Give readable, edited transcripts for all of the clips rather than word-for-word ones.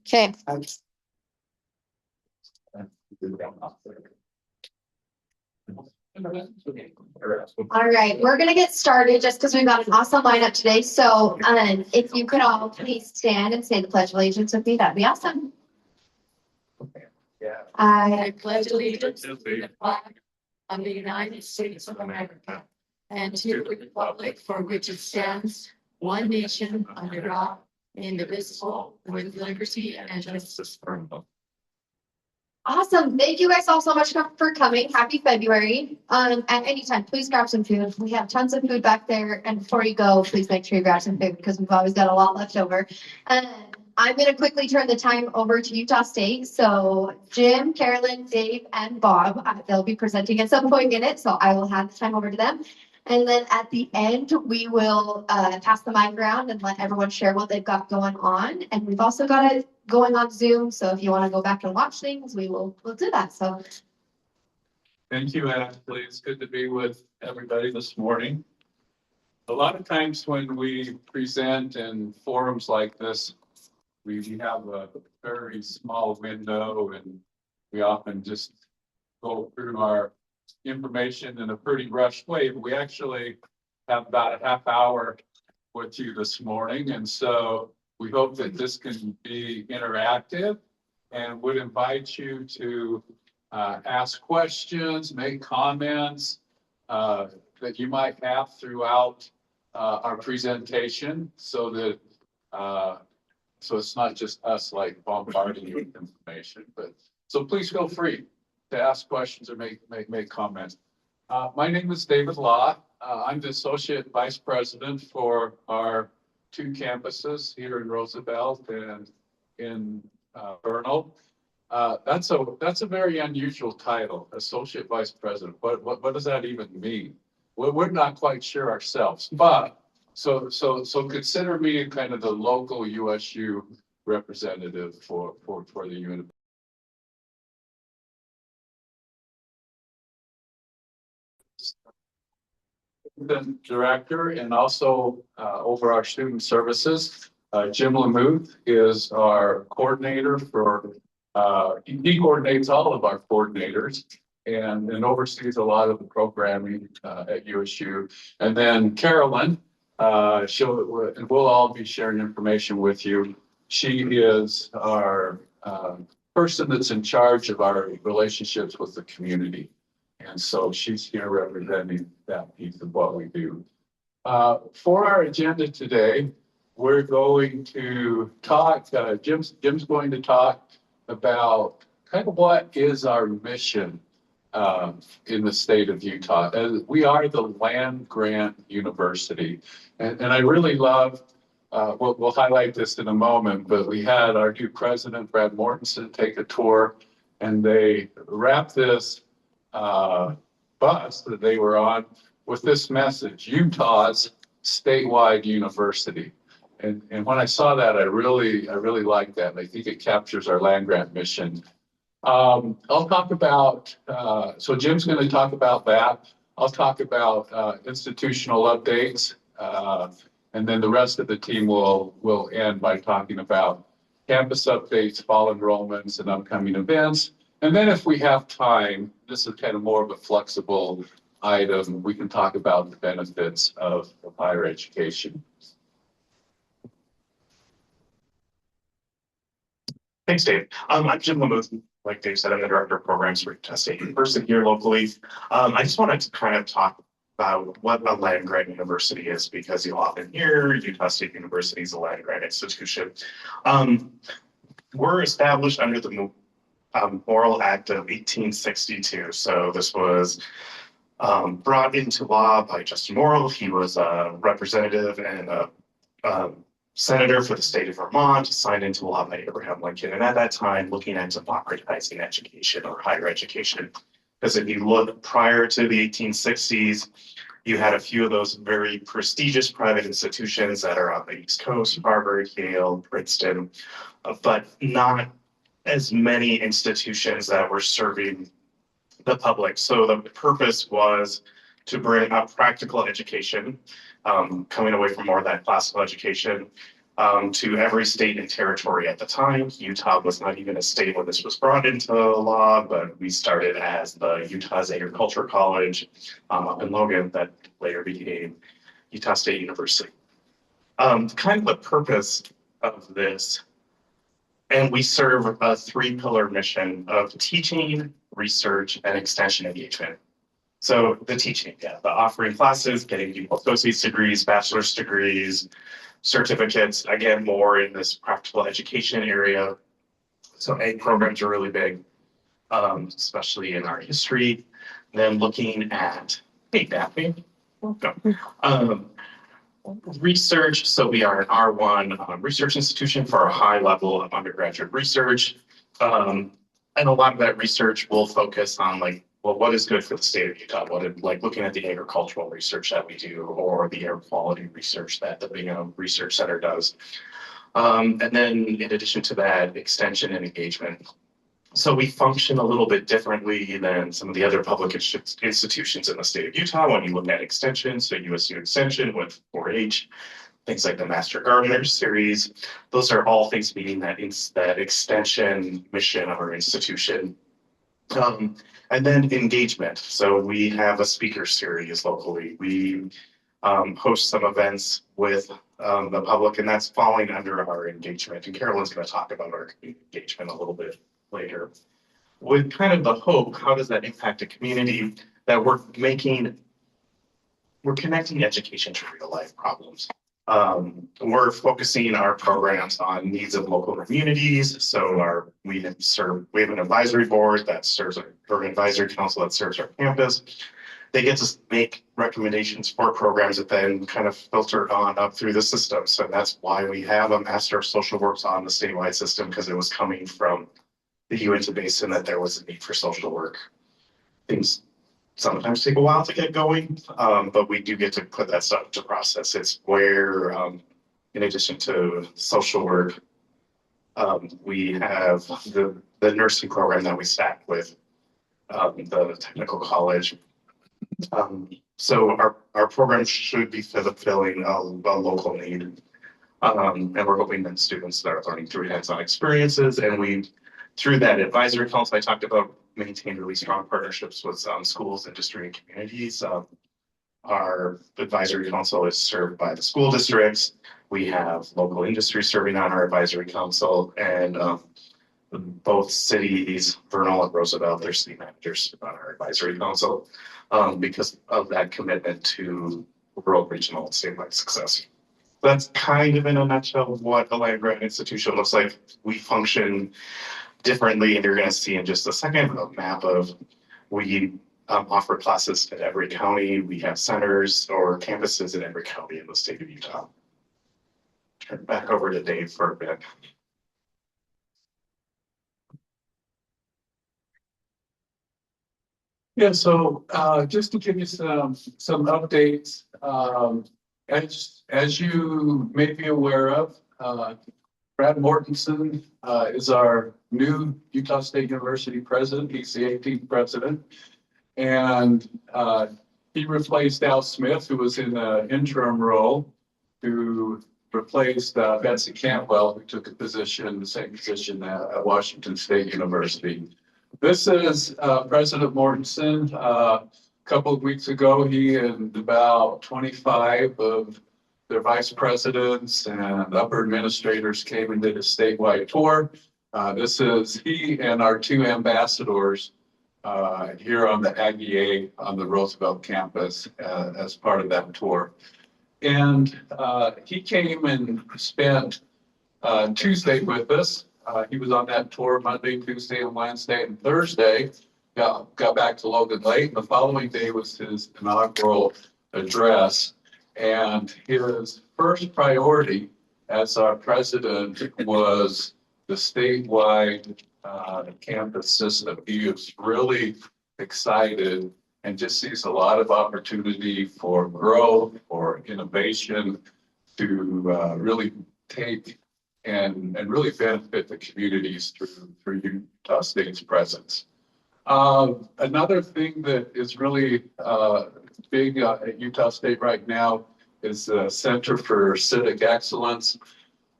Okay. All right, we're gonna get started just because we've got an awesome lineup today. So if you could all please stand and say the Pledge of Allegiance with me, that'd be awesome. I pledge allegiance to the flag of the United States of America and to the republic for which it stands, one nation under God, indivisible, with liberty and justice for all. Awesome. Thank you guys all so much for coming. Happy February. At any time, please grab some food. We have tons of food back there. And before you go, please make sure you grab some food because we've always got a lot left over. I'm going to quickly turn the time over to Utah State. So Jim, Carolyn, Dave, and Bob, they'll be presenting at some point in it. So I will hand the time over to them. And then at the end, we will pass the mic around and let everyone share what they've got going on. And we've also got it going on Zoom. So if you want to go back and watch things, we'll do that. So thank you, Ashley. It's good to be with everybody this morning. A lot of times when we present in forums like this, we have a very small window and we often just go through our information in a pretty rushed way, but we actually have about a half hour with you this morning. And so we hope that this can be interactive and would invite you to ask questions, make comments that you might have throughout our presentation so that so it's not just us like bombarding you with information, but so please feel free to ask questions or make comments. My name is David Law. I'm the Associate Vice President for our two campuses here in Roosevelt and in Vernal. That's a very unusual title, Associate Vice President. What does that even mean? We're not quite sure ourselves, but so consider me kind of the local USU representative for the university. The director and also over our student services, Jim Lamuth is our coordinator for, he coordinates all of our coordinators and oversees a lot of the programming at USU. And then Carolyn, and we'll all be sharing information with you. She is our person that's in charge of our relationships with the community. And so she's here representing that piece of what we do. For our agenda today, we're going to talk, Jim's going to talk about kind of what is our mission in the state of Utah. We are the land grant university. And I really love, we'll highlight this in a moment, but we had our new president, Brad Mortensen, take a tour and they wrapped this bus that they were on with this message: Utah's statewide university. And when I saw that, I really liked that. And I think it captures our land grant mission. I'll talk about, so Jim's going to talk about that. I'll talk about institutional updates. And then the rest of the team will end by talking about campus updates, fall enrollments, and upcoming events. And then if we have time, this is kind of more of a flexible item, we can talk about the benefits of higher education. Thanks, Dave. I'm Jim Lamuth. Like Dave said, I'm the director of programs for Utah State University here locally. I just wanted to kind of talk about what a land grant university is, because you'll often hear Utah State University is a land grant institution. We're established under the Morrill Act of 1862. So this was brought into law by Justin Morrill. He was a representative and a senator for the state of Vermont, signed into law by Abraham Lincoln. And at that time, looking at democratizing education or higher education. Because if you look prior to the 1860s, you had a few of those very prestigious private institutions that are on the East Coast, Harvard, Yale, Princeton, but not as many institutions that were serving the public. So the purpose was to bring up practical education, coming away from more of that classical education, to every state and territory at the time. Utah was not even a state when this was brought into law, but we started as the Utah's Agriculture College up in Logan that later became Utah State University. Kind of the purpose of this, and we serve a 3-pillar mission of teaching, research, and extension engagement. So the teaching, the offering classes, getting people associate's degrees, bachelor's degrees, certificates, again, more in this practical education area. So ag programs are really big, especially in our history. Then looking at, hey, Daphne, welcome. Research, so we are an R1 research institution for a high level of undergraduate research. And a lot of that research will focus on like, well, what is good for the state of Utah? Like looking at the agricultural research that we do, or the air quality research that the Bingham Research Center does. And then in addition to that, extension and engagement. So we function a little bit differently than some of the other public institutions in the state of Utah when you look at extension. So USU Extension with 4-H, things like the Master Gardener series. Those are all things meeting that extension mission of our institution. And then engagement. So we have a speaker series locally. We host some events with the public, and that's falling under our engagement. And Carolyn's going to talk about our engagement a little bit later. With kind of the hope, how does that impact a community that we're connecting education to real life problems. We're focusing our programs on needs of local communities. So we have an advisory board that serves or an advisory council that serves our campus. They get to make recommendations for programs that then kind of filter on up through the system. So that's why we have a Master of Social Works on the statewide system, because it was coming from the Uinta Basin that there was a need for social work. Things sometimes take a while to get going, but we do get to put that stuff to process. It's where, in addition to social work, we have the nursing program that we stack with the technical college. So our program should be fulfilling a local need. And we're hoping that students that are learning through hands-on experiences, and we, through that advisory council I talked about, maintain really strong partnerships with schools, industry, and communities. Our advisory council is served by the school districts. We have local industry serving on our advisory council, and both cities, Vernal and Roosevelt, their city managers on our advisory council, because of that commitment to rural, regional, and statewide success. That's kind of in a nutshell what a land grant institution looks like. We function differently, and you're going to see in just a second a map of we offer classes at every county. We have centers or campuses in every county in the state of Utah. Turn back over to Dave for a bit. Yeah, so just to give you some updates, as you may be aware of, Brad Mortensen is our new Utah State University president. He's the 18th president, and he replaced Al Smith, who was in an interim role, who replaced Betsy Cantwell, who took the same position at Washington State University. This is President Mortensen. A couple of weeks ago, he and about 25 of their vice presidents and upper administrators came and did a statewide tour. This is he and our 2 ambassadors here on the Aggie on the Roosevelt campus as part of that tour. And he came and spent Tuesday with us. He was on that tour Monday, Tuesday, and Wednesday, and Thursday. Got back to Logan late. The following day was his inaugural address. And his first priority as our president was the statewide campus system. He was really excited and just sees a lot of opportunity for growth, for innovation, to really take and really benefit the communities through Utah State's presence. Another thing that is really big at Utah State right now is the Center for Civic Excellence.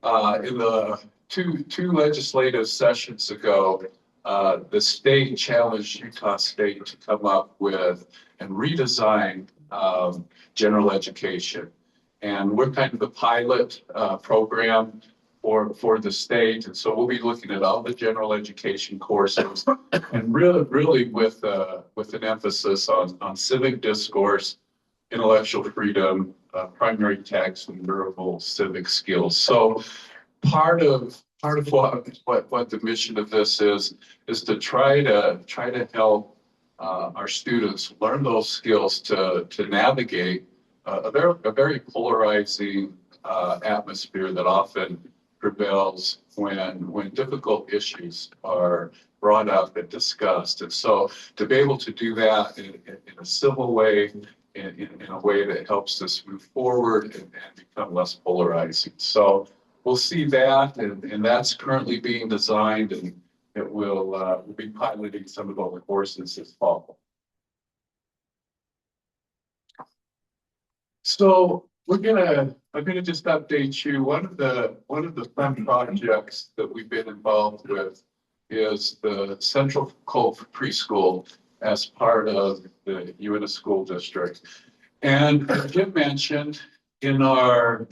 In the two legislative sessions ago, the state challenged Utah State to come up with and redesign general education. And we're kind of the pilot program for the state. And so we'll be looking at all the general education courses and really with an emphasis on civic discourse, intellectual freedom, primary text, and durable civic skills. So part of what the mission of this is to try to help our students learn those skills to navigate a very polarizing atmosphere that often prevails when difficult issues are brought up and discussed. And so to be able to do that in a civil way, in a way that helps us move forward and become less polarizing. So we'll see that, and that's currently being designed, and it will we'll be piloting some of those courses this fall. So I'm gonna just update you. One of the fun projects that we've been involved with is the Central Cove Preschool as part of the Uinta School District. And as Jim mentioned, in our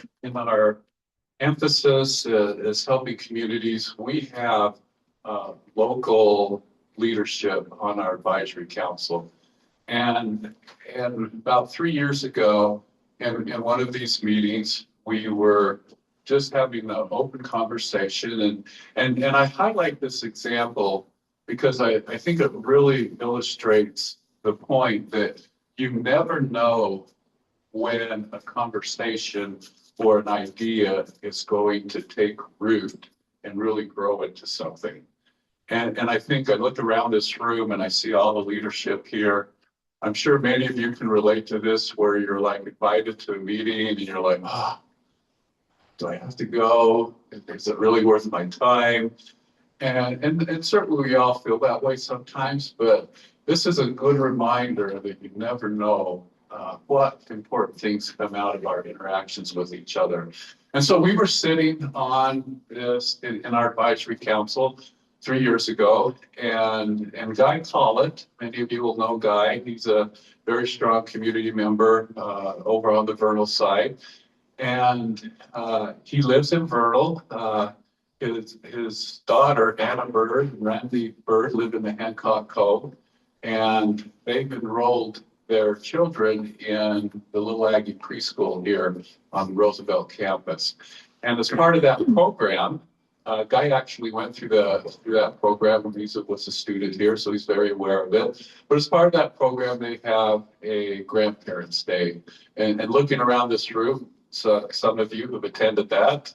emphasis as helping communities, we have local leadership on our advisory council. And about 3 years ago, in one of these meetings, we were just having an open conversation, and I highlight this example because I think it really illustrates the point that you never know when a conversation or an idea is going to take root and really grow into something. And I think I look around this room and I see all the leadership here. I'm sure many of you can relate to this, where you're like invited to a meeting and you're like, oh, do I have to go? Is it really worth my time? And certainly we all feel that way sometimes, but this is a good reminder that you never know what important things come out of our interactions with each other. And so we were sitting on this in our advisory council 3 years ago, and Guy Collett, many of you will know Guy. He's a very strong community member over on the Vernal side, and he lives in Vernal. His daughter Anna Bird and Randy Bird live in the Hancock Cove, and they've enrolled their children in the Little Aggie preschool here on the Roosevelt campus. And as part of that program, Guy actually went through that program when he was a student here, so he's very aware of it. But as part of that program, they have a grandparents' day. And looking around this room, so some of you have attended that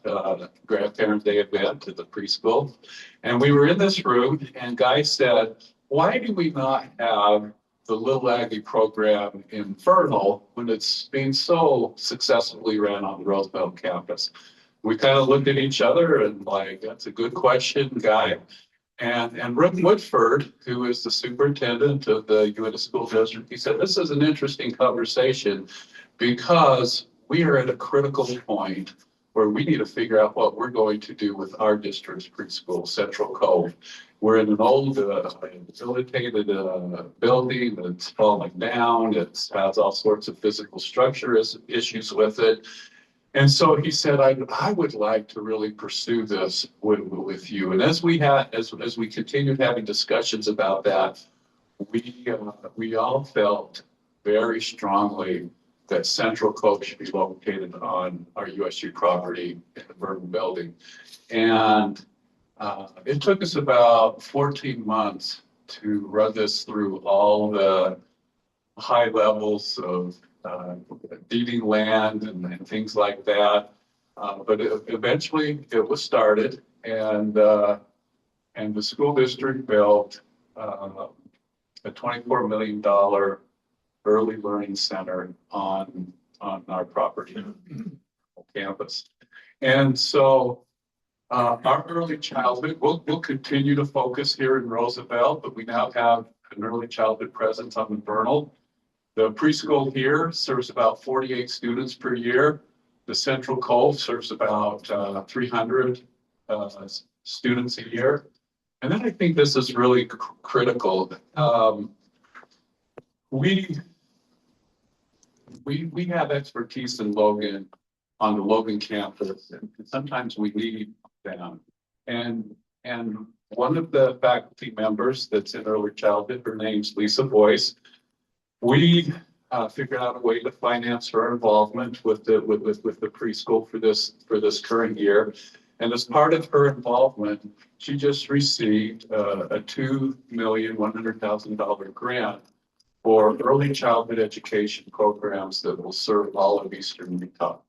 grandparents' day event at the preschool. And we were in this room, and Guy said, why do we not have the Little Aggie program in Vernal when it's being so successfully ran on the Roosevelt campus? We kind of looked at each other and like, that's a good question, Guy. And Rick Woodford, who is the superintendent of the Uinta School District, he said, this is an interesting conversation because we are at a critical point where we need to figure out what we're going to do with our district's preschool, Central Cove. We're in an old dilapidated building that's falling down. It has all sorts of physical structure issues with it. And so he said, I would like to really pursue this with you. And as we continued having discussions about that, we all felt very strongly that Central Cove should be located on our USU property in the Vernal building. And it took us about 14 months to run this through all the high levels of deeding land and things like that. But eventually it was started, and the school district built a $24 million early learning center on our property campus. And so our early childhood, we'll continue to focus here in Roosevelt, but we now have an early childhood presence on the Vernal. The preschool here serves about 48 students per year. The Central Cove serves about 300 students a year. And then I think this is really critical. We have expertise in Logan, on the Logan campus, and sometimes we need them. And one of the faculty members that's in early childhood, her name's Lisa Boyce. We figured out a way to finance her involvement with the preschool for this current year. And as part of her involvement, she just received a $2,100,000 grant for early childhood education programs that will serve all of Eastern Utah.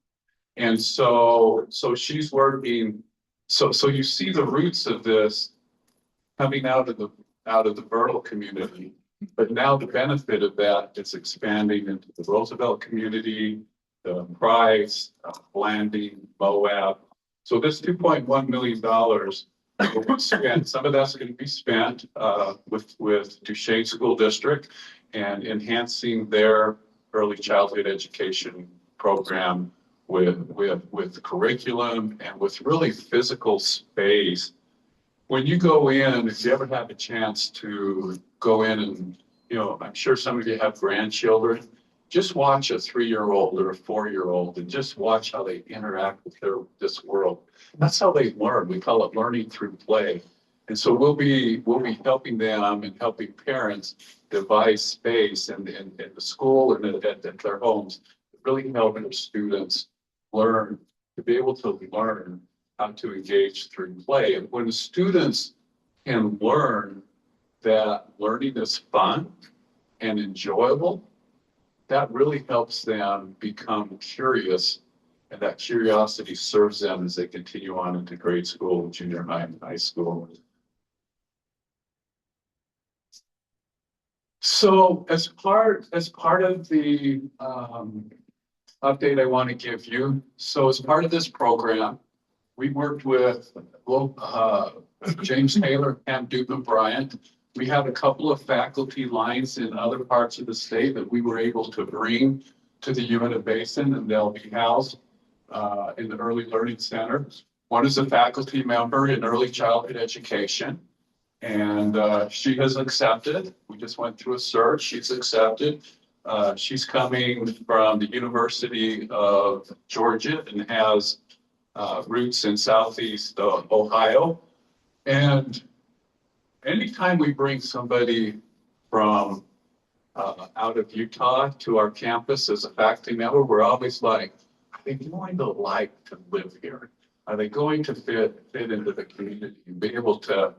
And so she's working. So you see the roots of this coming out of the Vernal community. But now the benefit of that is expanding into the Roosevelt community, the Price, Blanding, Moab. So this $2.1 million will be spent. Some of that's going to be spent with Duchesne School District and enhancing their early childhood education program with curriculum and with really physical space. When you go in, if you ever have a chance to go in and, I'm sure some of you have grandchildren, just watch a 3-year-old or a 4-year-old and just watch how they interact with this world. That's how they learn. We call it learning through play. And so we'll be helping them and helping parents devise space in the school and at their homes, really helping their students learn, to be able to learn how to engage through play. And when the students can learn that learning is fun and enjoyable, that really helps them become curious, and that curiosity serves them as they continue on into grade school, junior high, and high school. So as part of the update I want to give you, so as part of this program, we worked with James Taylor and Duke Bryant. We have a couple of faculty lines in other parts of the state that we were able to bring to the Uinta Basin, and they'll be housed in the Early Learning Center. One is a faculty member in early childhood education, and she has accepted. We just went through a search. She's accepted. She's coming from the University of Georgia and has roots in Southeast Ohio. And anytime we bring somebody from out of Utah to our campus as a faculty member, we're always like, are they going to like to live here? Are they going to fit into the community and be able to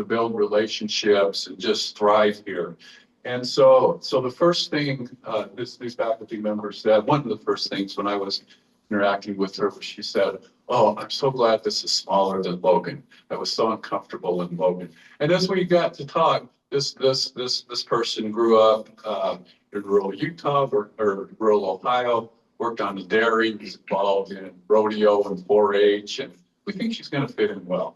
build relationships and just thrive here? And so the first thing these faculty members said, one of the first things when I was interacting with her, she said, "Oh, I'm so glad this is smaller than Logan. I was so uncomfortable in Logan." And as we got to talk, this person grew up in rural Utah or rural Ohio, worked on the dairy, was involved in rodeo and 4-H, and we think she's going to fit in well.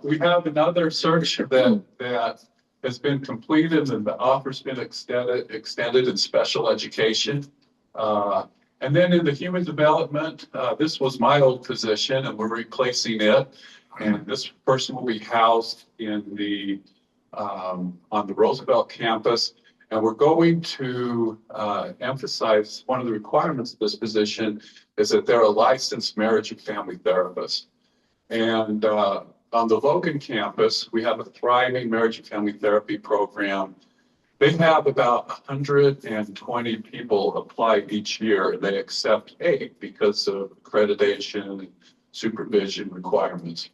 We have another search that has been completed and the offer's been extended in special education. And then in the human development, this was my old position and we're replacing it. And this person will be housed in on the Roosevelt campus. And we're going to emphasize one of the requirements of this position is that they're a licensed marriage and family therapist. And on the Logan campus, we have a thriving marriage and family therapy program. They have about 120 people apply each year, and they accept 8 because of accreditation and supervision requirements.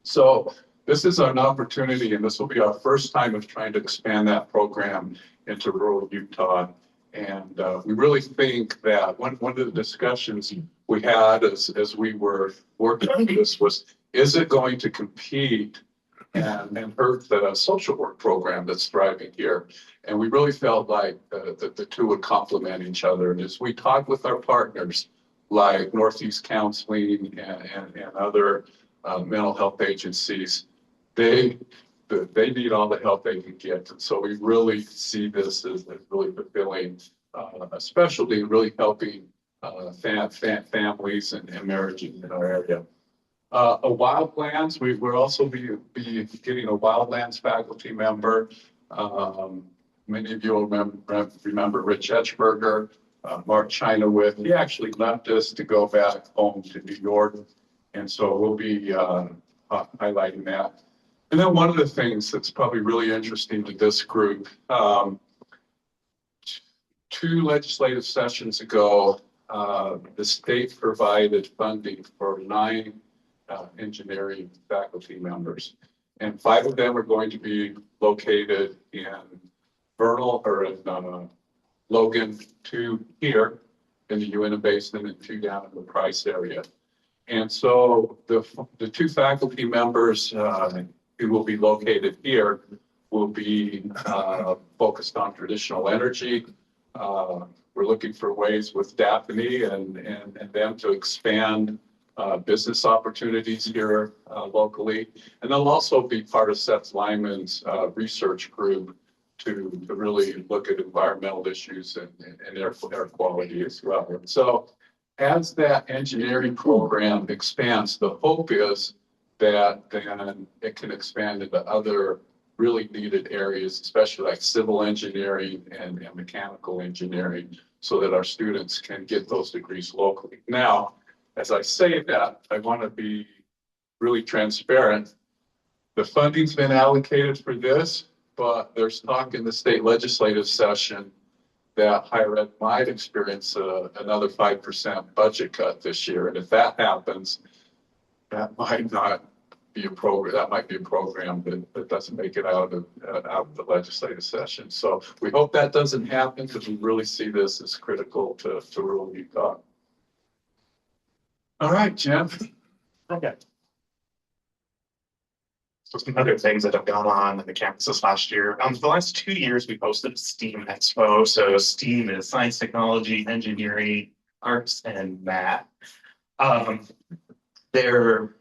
So this is an opportunity, and this will be our first time of trying to expand that program into rural Utah. And we really think that one of the discussions we had as we were working on this was, is it going to compete and hurt the social work program that's thriving here? And we really felt like the two would complement each other. And as we talked with our partners, like Northeast Counseling and other mental health agencies, they they need all the help they can get. And so we really see this as really fulfilling a specialty, really helping families and marriages in our area. A wildlands, we're also be getting a wildlands faculty member. Many of you will remember Rich Etchberger, Mark Chinawith. He actually left us to go back home to New York. And so we'll be highlighting that. And then one of the things that's probably really interesting to this group, 2 legislative sessions ago, the state provided funding for 9 engineering faculty members. And 5 of them are going to be located in Vernal or in Logan, 2 here in the Uinta Basin and 2 down in the Price area. And so the 2 faculty members who will be located here will be focused on traditional energy. We're looking for ways with Daphne and them to expand business opportunities here locally. And they'll also be part of Seth Lyman's research group to really look at environmental issues and air quality as well. And so as that engineering program expands, the hope is that then it can expand into other really needed areas, especially like civil engineering and mechanical engineering, so that our students can get those degrees locally. Now, as I say that, I want to be really transparent. The funding's been allocated for this, but there's talk in the state legislative session that higher ed might experience another 5% budget cut this year. And if that happens, that might not be a program, that might be a program that doesn't make it out of the legislative session. So we hope that doesn't happen, because we really see this as critical to rural Utah. All right, Jim. Okay. So some other things that have gone on in the campuses last year. For the last 2 years, we hosted a STEAM Expo. So STEAM is science, technology, engineering, arts, and math. They're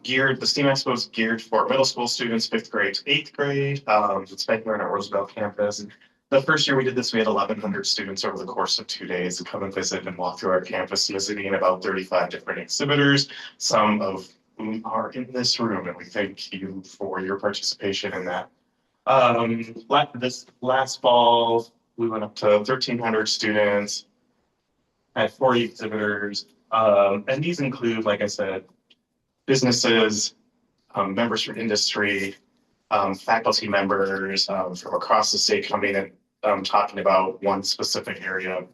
geared, the STEAM Expo is geared for middle school students, 5th grade to 8th grade. It's been here on our Roosevelt campus. The first year we did this, we had 1,100 students over the course of 2 days come and visit and walk through our campus, visiting about 35 different exhibitors, some of whom are in this room, and we thank you for your participation in that. This last fall, we went up to 1,300 students, had 40 exhibitors, and these include, like I said, businesses, members from industry, faculty members from across the state coming and talking about one specific area.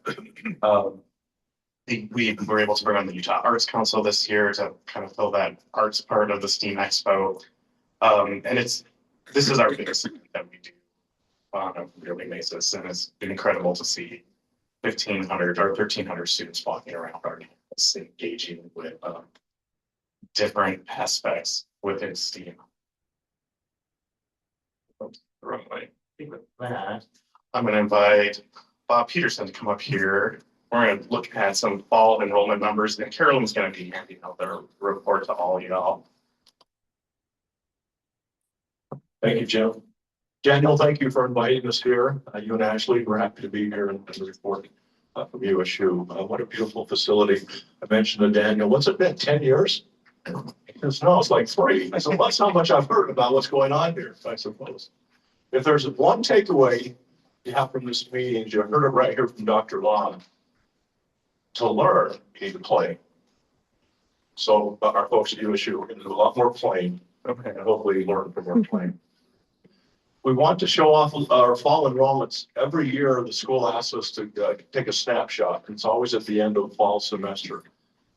We were able to bring on the Utah Arts Council this year to kind of fill that arts part of the STEAM Expo. And this is our biggest event that we do on a yearly basis. And it's been incredible to see 1,500 or 1,300 students walking around our campus, engaging with different aspects within STEAM. Wrong way. With that, I'm going to invite Bob Peterson to come up here. We're going to look at some fall enrollment numbers, and Carolyn's going to be handing out their report to all y'all. Thank you, Jim. Daniel, thank you for inviting us here. You and Ashley, we're happy to be here and report from USU. What a beautiful facility. I mentioned to Daniel, what's it been, 10 years? No, it's like 3. I said, well, that's how much I've heard about what's going on here, I suppose. If there's one takeaway you have from this meeting, you heard it right here from Dr. Long. To learn, you need to play. So our folks at USU are going to do a lot more playing, and hopefully learn from our playing. We want to show off our fall enrollments. Every year, the school asks us to take a snapshot. It's always at the end of the fall semester.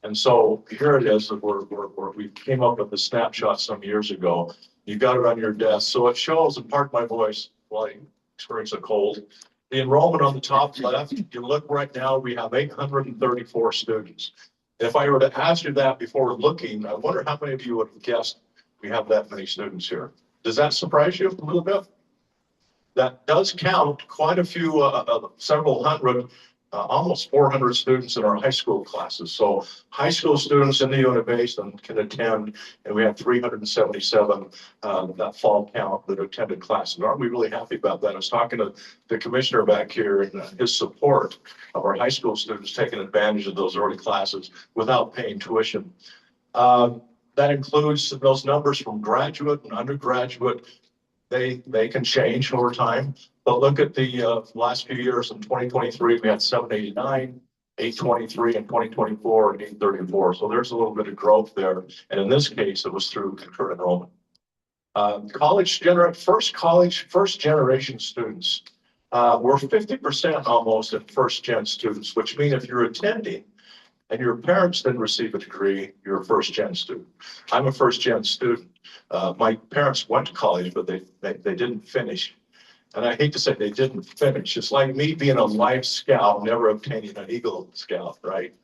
And so here it is. We came up with the snapshot some years ago. You got it on your desk. So it shows, and pardon my voice while I experience a cold, the enrollment on the top left. You look right now, we have 834 students. If I were to ask you that before looking, I wonder how many of you would have guessed we have that many students here. Does that surprise you a little bit? That does count quite a few, several hundred almost 400 students in our high school classes. So high school students in the UNA Basin can attend, and we have 377 that fall count that attended classes. Aren't we really happy about that? I was talking to the commissioner back here and his support of our high school students taking advantage of those early classes without paying tuition. That includes those numbers from graduate and undergraduate. They can change over time, but look at the last few years. In 2023, we had 789, 823 in 2024, and 834. So there's a little bit of growth there. And in this case, it was through concurrent enrollment. First generation students. We're 50% almost in first gen students, which means if you're attending and your parents didn't receive a degree, you're a first gen student. I'm a first gen student. My parents went to college, but they didn't finish. And I hate to say they didn't finish. It's like me being a Life Scout, never obtaining an Eagle Scout, right?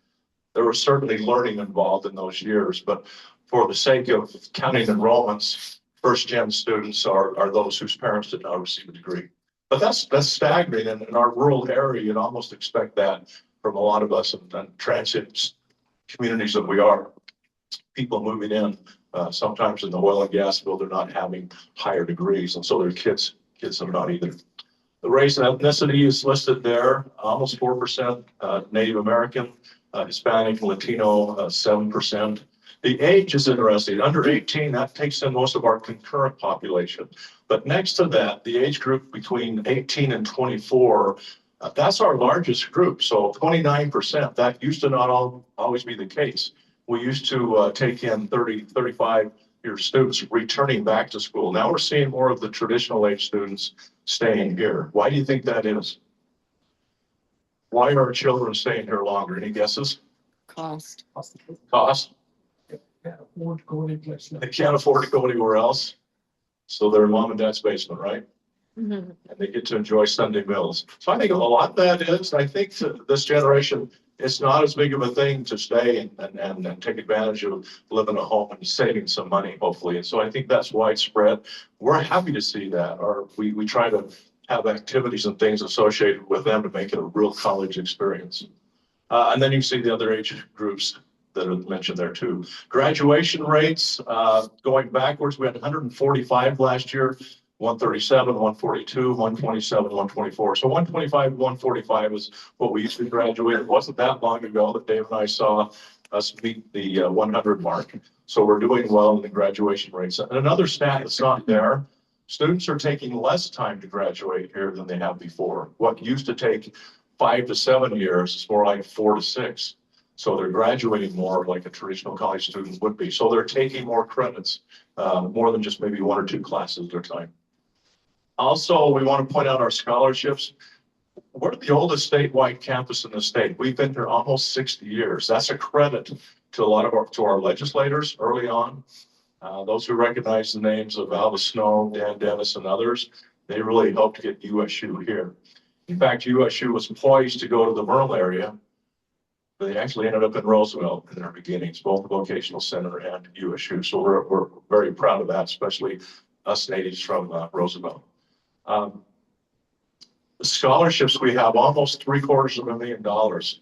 There was certainly learning involved in those years, but for the sake of counting enrollments, first gen students are those whose parents did not receive a degree. But that's staggering. And in our rural area, you'd almost expect that from a lot of us and transit communities that we are. People moving in, sometimes in the oil and gas field, they're not having higher degrees, and so their kids are not either. The race and ethnicity is listed there, almost 4% Native American, Hispanic, Latino, 7%. The age is interesting. Under 18, that takes in most of our concurrent population. But next to that, the age group between 18 and 24, that's our largest group. So 29%, that used to not always be the case. We used to take in 30, 35-year students returning back to school. Now we're seeing more of the traditional age students staying here. Why do you think that is? Why are our children staying here longer? Any guesses? Cost. Cost? Can't afford to go anyplace. They can't afford to go anywhere else. So they're in mom and dad's basement, right? And they get to enjoy Sunday meals. So I think a lot of that is, I think that this generation, it's not as big of a thing to stay and take advantage of living at home and saving some money, hopefully. And so I think that's widespread. We're happy to see that, or we try to have activities and things associated with them to make it a real college experience. And then you see the other age groups that are mentioned there too. Graduation rates, going backwards, we had 145 last year. 137, 142, 127, 124. So 125, 145 is what we used to graduate. It wasn't that long ago that Dave and I saw us meet the 100 mark. So we're doing well in the graduation rates. And another stat that's not there, students are taking less time to graduate here than they have before. What used to take 5 to 7 years is more like 4 to 6. So they're graduating more like a traditional college student would be. So they're taking more credits, more than just maybe 1 or 2 classes at a time. Also, we want to point out our scholarships. We're the oldest statewide campus in the state. We've been here almost 60 years. That's a credit to a lot of our legislators early on. Those who recognize the names of Alva Snow, Dan Dennis, and others, they really helped get USU here. In fact, USU was poised to go to the Merle area. They actually ended up in Roosevelt in their beginnings, both the vocational center and USU. So we're very proud of that, especially us natives from Roosevelt. Scholarships, we have almost $750,000.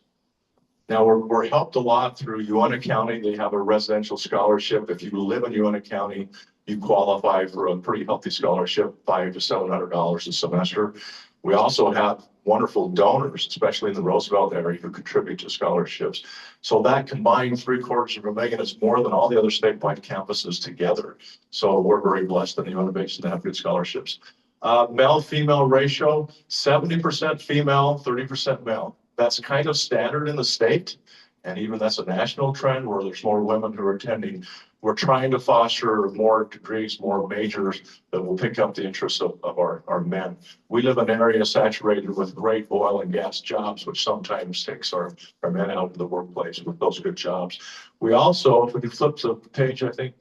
Now we're helped a lot through UNA County. They have a residential scholarship. If you live in UNA County, you qualify for a pretty healthy scholarship, $500 to $700 a semester. We also have wonderful donors, especially in the Roosevelt area, who contribute to scholarships. So that combined $750,000 is more than all the other statewide campuses together. So we're very blessed in the UNA Basin to have good scholarships. Male-female ratio, 70% female, 30% male. That's kind of standard in the state. And even that's a national trend where there's more women who are attending. We're trying to foster more degrees, more majors that will pick up the interest of our men. We live in an area saturated with great oil and gas jobs, which sometimes takes our men out of the workplace with those good jobs. We also, if we can flip the page, I think,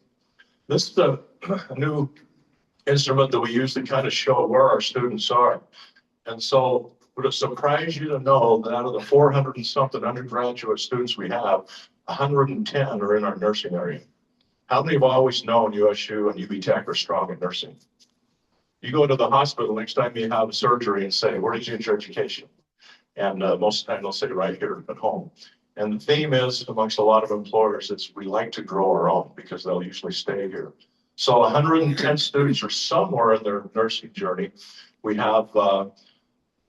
this is a new instrument that we use to kind of show where our students are. And so would it surprise you to know that out of the 400 and something undergraduate students we have, 110 are in our nursing area. How many have always known USU and UB Tech are strong in nursing? You go to the hospital next time you have surgery and say, where did you get your education? And most of the time they'll say right here at home. And the theme is amongst a lot of employers, it's we like to grow our own because they'll usually stay here. So 110 students are somewhere in their nursing journey. We have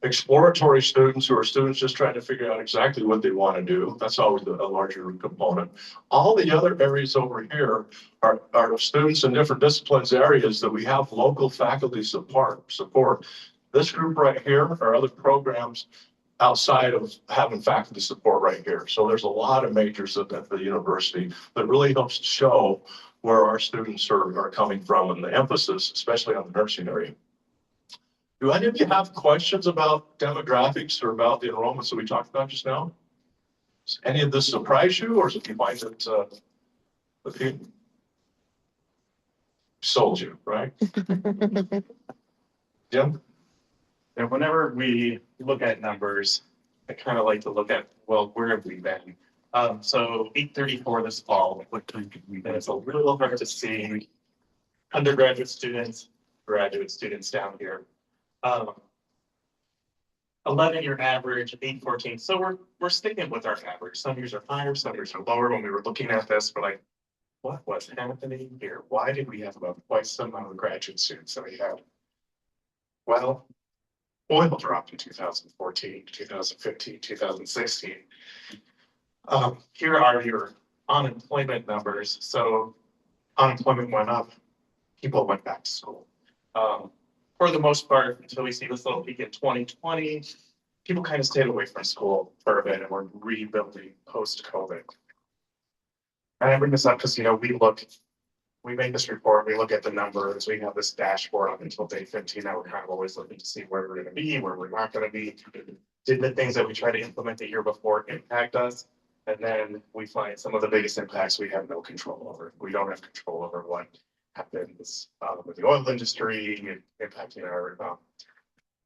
exploratory students who are students just trying to figure out exactly what they want to do. That's always a larger component. All the other areas over here are students in different disciplines areas that we have local faculty support. This group right here are other programs outside of having faculty support right here. So there's a lot of majors at the university that really helps to show where our students are coming from and the emphasis, especially on the nursing area. Do any of you have questions about demographics or about the enrollments that we talked about just now? Does any of this surprise you, or did you find it appealing? Sold you, right? Jim? And whenever we look at numbers, I kind of like to look at, well, where have we been? So 834 this fall, and it's a little hard to see undergraduate students, graduate students down here. 11-year average, 814. So we're sticking with our average. Some years are higher, some years are lower. When we were looking at this, we're like, what was happening here? Why did we have about twice the amount of graduate students that we had? Well, oil dropped in 2014, 2015, 2016. Here are your unemployment numbers. So unemployment went up, people went back to school. For the most part, until we see this little peak in 2020, people kind of stayed away from school for a bit and we're rebuilding post-COVID. And I bring this up because, we make this report, we look at the numbers, we have this dashboard up until day 15 that we're kind of always looking to see where we're going to be, where we're not going to be. Did the things that we tried to implement the year before impact us? And then we find some of the biggest impacts we have no control over. We don't have control over what happens with the oil industry, impacting our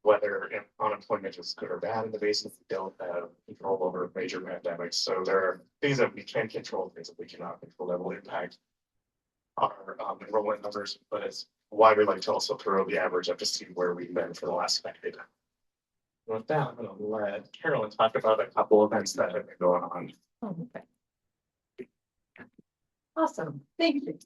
whether unemployment is good or bad in the basin. We don't have control over major pandemics. So there are things that we can control, things that we cannot control that will impact our enrollment numbers, but it's why we like to also throw the average up to see where we've been for the last decade. With that, I'm going to let Carolyn talk about a couple events that have been going on. Oh, okay. Awesome, thank you.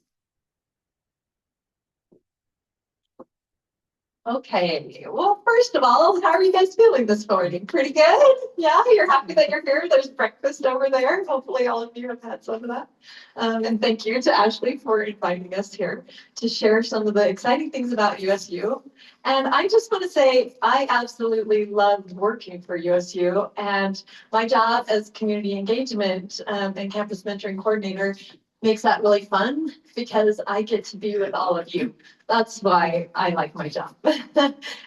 Okay, well, first of all, how are you guys feeling this morning? Pretty good? Yeah, you're happy that you're here. There's breakfast over there. Hopefully all of you have had some of that. And thank you to Ashley for inviting us here to share some of the exciting things about USU. And I just want to say, I absolutely loved working for USU, and my job as community engagement and campus mentoring coordinator makes that really fun because I get to be with all of you. That's why I like my job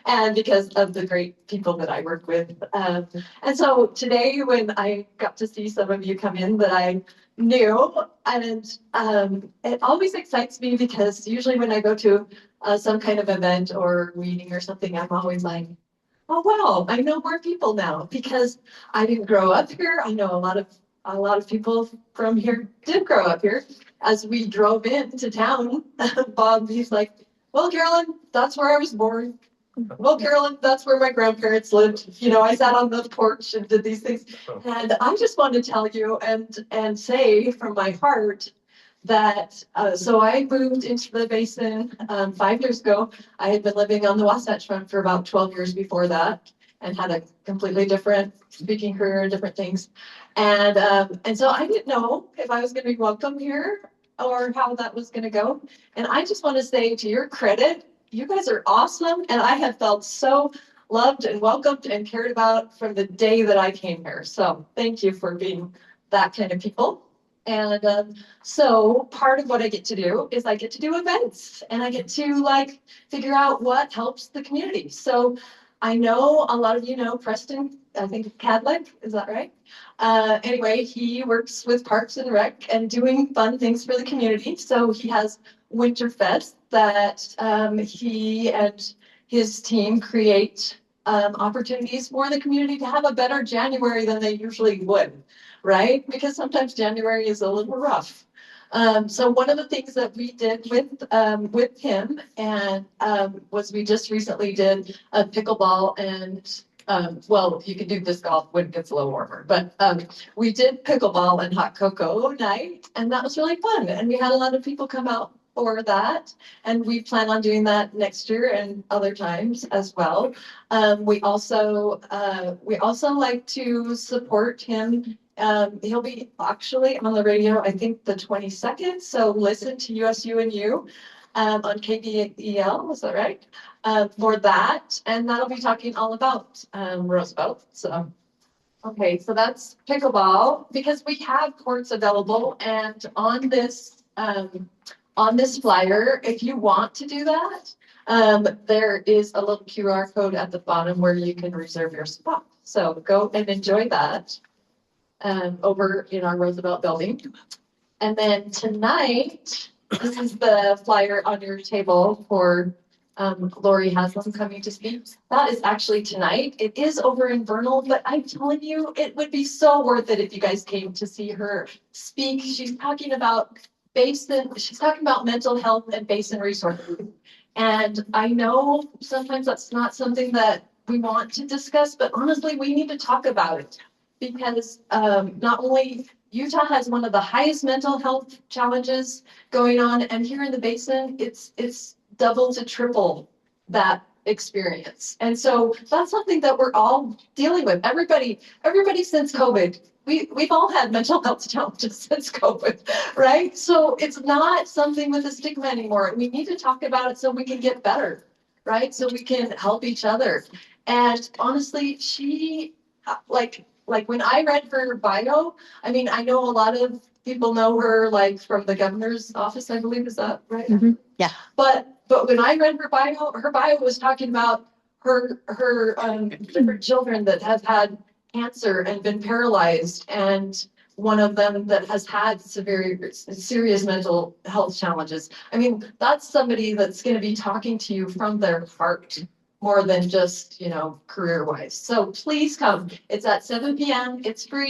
and because of the great people that I work with. And so today when I got to see some of you come in that I knew, and it always excites me because usually when I go to some kind of event or meeting or something, I'm always like, oh, wow, I know more people now because I didn't grow up here. I know a lot of people from here did grow up here. As we drove into town, Bob, he's like, well, Carolyn, that's where I was born. Well, Carolyn, that's where my grandparents lived. I sat on the porch and did these things. And I just want to tell you and say from my heart that, so I moved into the basin 5 years ago. I had been living on the Wasatch Front for about 12 years before that and had a completely different speaking career, different things. And so I didn't know if I was going to be welcome here or how that was going to go. And I just want to say, to your credit, you guys are awesome. And I have felt so loved and welcomed and cared about from the day that I came here. So thank you for being that kind of people. And so part of what I get to do is I get to do events, and I get to figure out what helps the community. So I know a lot of you know Preston, I think Cadlick, is that right? Anyway, he works with Parks and Rec and doing fun things for the community. So he has Winterfest that he and his team create opportunities for the community to have a better January than they usually would, right? Because sometimes January is a little rough. So one of the things that we did with him and was we just recently did a pickleball and well, you can do disc golf when it gets a little warmer, but, we did pickleball and hot cocoa night, and that was really fun. And we had a lot of people come out for that. And we plan on doing that next year and other times as well. We also like to support him. He'll be actually on the radio, I think the 22nd. So listen to USU&U on KBEL, is that right? For that, and that'll be talking all about Roosevelt. So, okay, so that's pickleball because we have courts available, and on this flyer, if you want to do that, there is a little QR code at the bottom where you can reserve your spot. So go and enjoy that over in our Roosevelt building. And then tonight, this is the flyer on your table for Lori Haslam coming to speak. That is actually tonight. It is over in Vernal, but I'm telling you, it would be so worth it if you guys came to see her speak. She's talking about mental health and basin resources. And I know sometimes that's not something that we want to discuss, but honestly, we need to talk about it because not only Utah has one of the highest mental health challenges going on, and here in the basin, it's double to triple that experience. And so that's something that we're all dealing with. Everybody since COVID, we've all had mental health challenges since COVID, right? So it's not something with a stigma anymore. We need to talk about it so we can get better, right? So we can help each other. And honestly, she, like when I read her bio, I mean, I know a lot of people know her like from the governor's office, I believe, is that right? Mhm. Yeah. But when I read her bio was talking about her different children that have had cancer and been paralyzed, and one of them that has had serious mental health challenges. I mean, that's somebody that's going to be talking to you from their heart more than just, career wise. So please come. It's at 7 p.m. It's free.